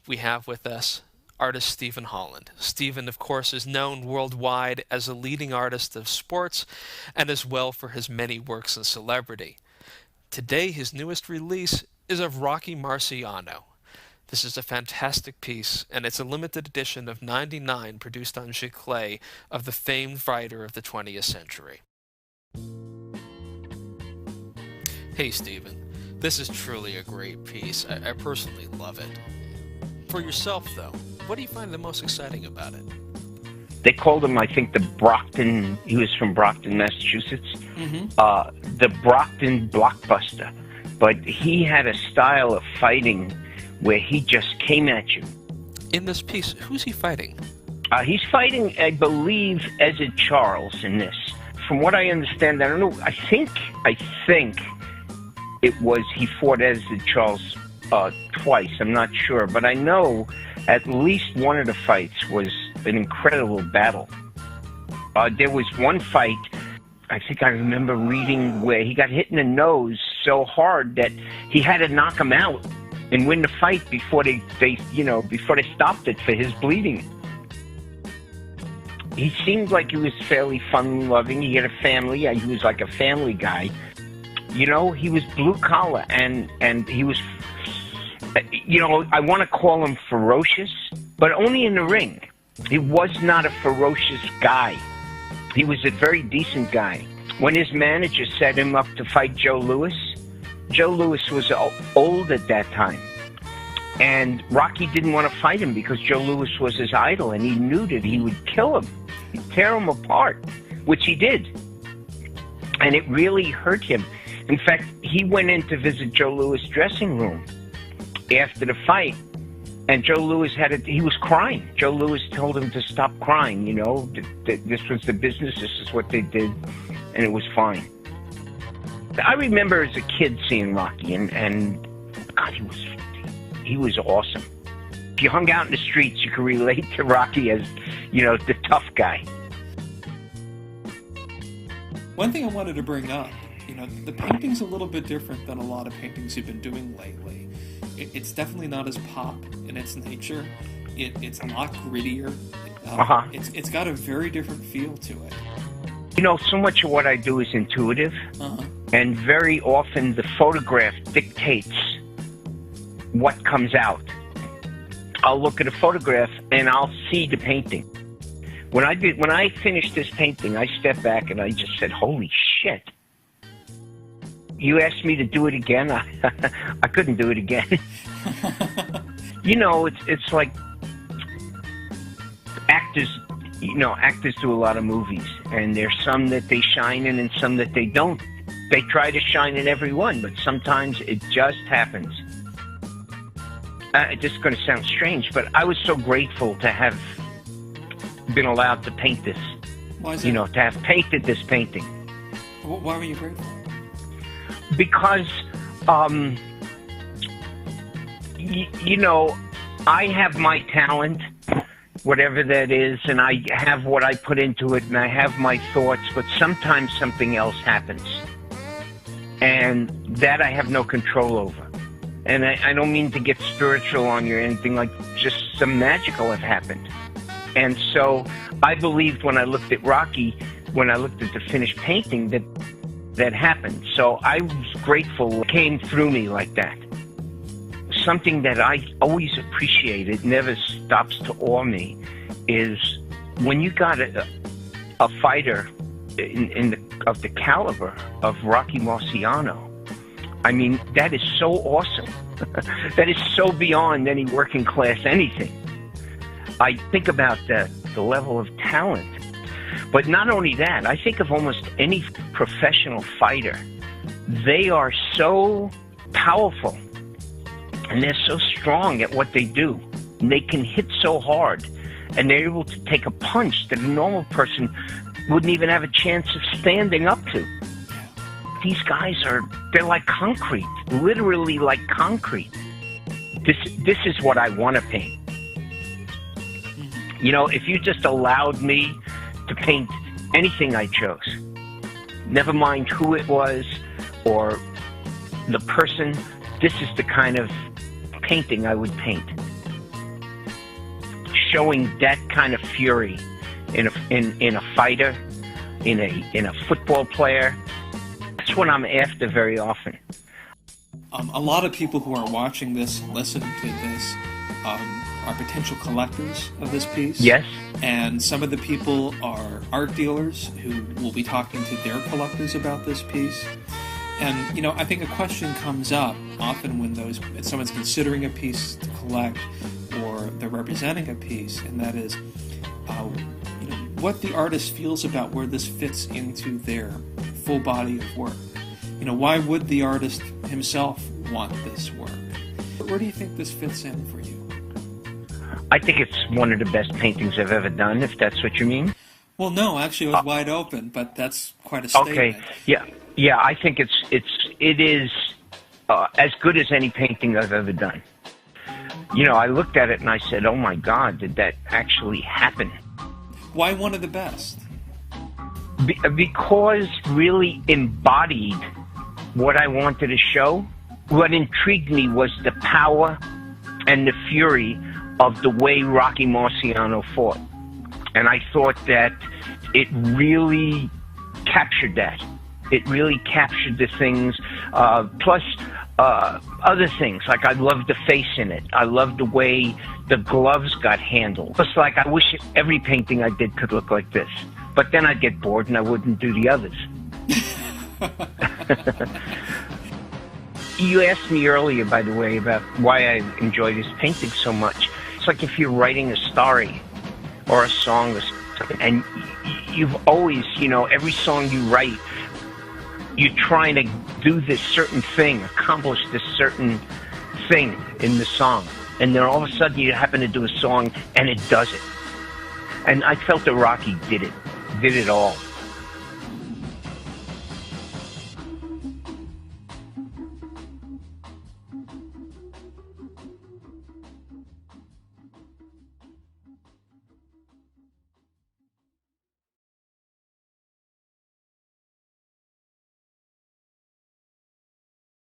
we have with us artist Stephen Holland. Stephen, of course, is known worldwide as a leading artist of sports and as well for his many works in celebrity. Today, his newest release is of Rocky Marciano. This is a fantastic piece, and it's a limited edition of 99 produced on giclée of the famed writer of the 20th century. Hey, Stephen. This is truly a great piece. I personally love it. For yourself, though, what do you find the most exciting about it? They called him, I think, the Brockton. He was from Brockton, Massachusetts. The Brockton blockbuster. But he had a style of fighting where he just came at you. In this piece, who's he fighting? He's fighting, I believe, Ezra Charles in this. From what I understand, I don't know. I think it was he fought Ezra Charles twice. I'm not sure, but I know at least one of the fights was an incredible battle. There was one fight, I think I remember reading, where he got hit in the nose so hard that he had to knock him out and win the fight before they stopped it for his bleeding. He seemed like he was fairly fun-loving. He had a family. He was like a family guy. You know, he was blue-collar, and he was, I want to call him ferocious, but only in the ring. He was not a ferocious guy. He was a very decent guy. When his manager set him up to fight Joe Louis was old at that time. And Rocky didn't want to fight him because Joe Louis was his idol, and he knew that he would kill him. He'd tear him apart, which he did. And it really hurt him. In fact, he went in to visit Joe Louis' dressing room after the fight, and Joe Louis he was crying. Joe Louis told him to stop crying, this was the business, this is what they did, and it was fine. I remember as a kid seeing Rocky, and God, he was awesome. If you hung out in the streets, you could relate to Rocky as, the tough guy. One thing I wanted to bring up, the painting's a little bit different than a lot of paintings you've been doing lately. It's definitely not as pop in its nature. It's a lot grittier. It's got a very different feel to it. So much of what I do is intuitive, and very often the photograph dictates what comes out. I'll look at a photograph and I'll see the painting. When I finished this painting, I stepped back and I just said, "Holy shit!" You asked me to do it again. I couldn't do it again. It's like actors. Actors do a lot of movies, and there's some that they shine in and some that they don't. They try to shine in every one, but sometimes it just happens. It's just going to sound strange, but I was so grateful to have been allowed to paint this. Why is that? To have painted this painting. Why were you grateful? Because, I have my talent, whatever that is, and I have what I put into it, and I have my thoughts, but sometimes something else happens. And that I have no control over. And I don't mean to get spiritual on you or anything, like just some magical have happened. And so I believed when I looked at Rocky, when I looked at the finished painting, that happened. So I was grateful it came through me like that. Something that I always appreciated, never stops to awe me, is when you got a fighter of the caliber of Rocky Marciano. I mean, that is so awesome. That is so beyond any working class anything. I think about the level of talent. But not only that, I think of almost any professional fighter. They are so powerful, and they're so strong at what they do. And they can hit so hard, and they're able to take a punch that a normal person wouldn't even have a chance of standing up to. These guys they're like concrete, literally like concrete. This is what I want to paint. If you just allowed me to paint anything I chose, never mind who it was or the person, this is the kind of painting I would paint. showing that kind of fury in a fighter, in a football player. That's what I'm after very often. A lot of people who are watching this, listening to this, are potential collectors of this piece. Yes. And some of the people are art dealers who will be talking to their collectors about this piece. And, you know, I think a question comes up often when someone's considering a piece to collect or they're representing a piece, and that is, you know, what the artist feels about where this fits into their full body of work. You know, why would the artist himself want this work? Where do you think this fits in for you? I think it's one of the best paintings I've ever done, if that's what you mean. Well, no, actually, it was wide open, but that's quite a statement. Okay, yeah. I think it is as good as any painting I've ever done. You know, I looked at it and I said, "Oh my God, did that actually happen?" Why one of the best? Because really embodied what I wanted to show. What intrigued me was the power and the fury of the way Rocky Marciano fought. And I thought that it really captured that. It really captured the things, plus other things. Like I loved the face in it. I loved the way the gloves got handled. It's like I wish every painting I did could look like this. But then I'd get bored and I wouldn't do the others. You asked me earlier, by the way, about why I enjoy this painting so much. It's like if you're writing a story or a song or something, and you've always, you know, every song you write, you're trying to do this certain thing, accomplish this certain thing in the song. And then all of a sudden you happen to do a song and it does it. And I felt that Rocky did it all.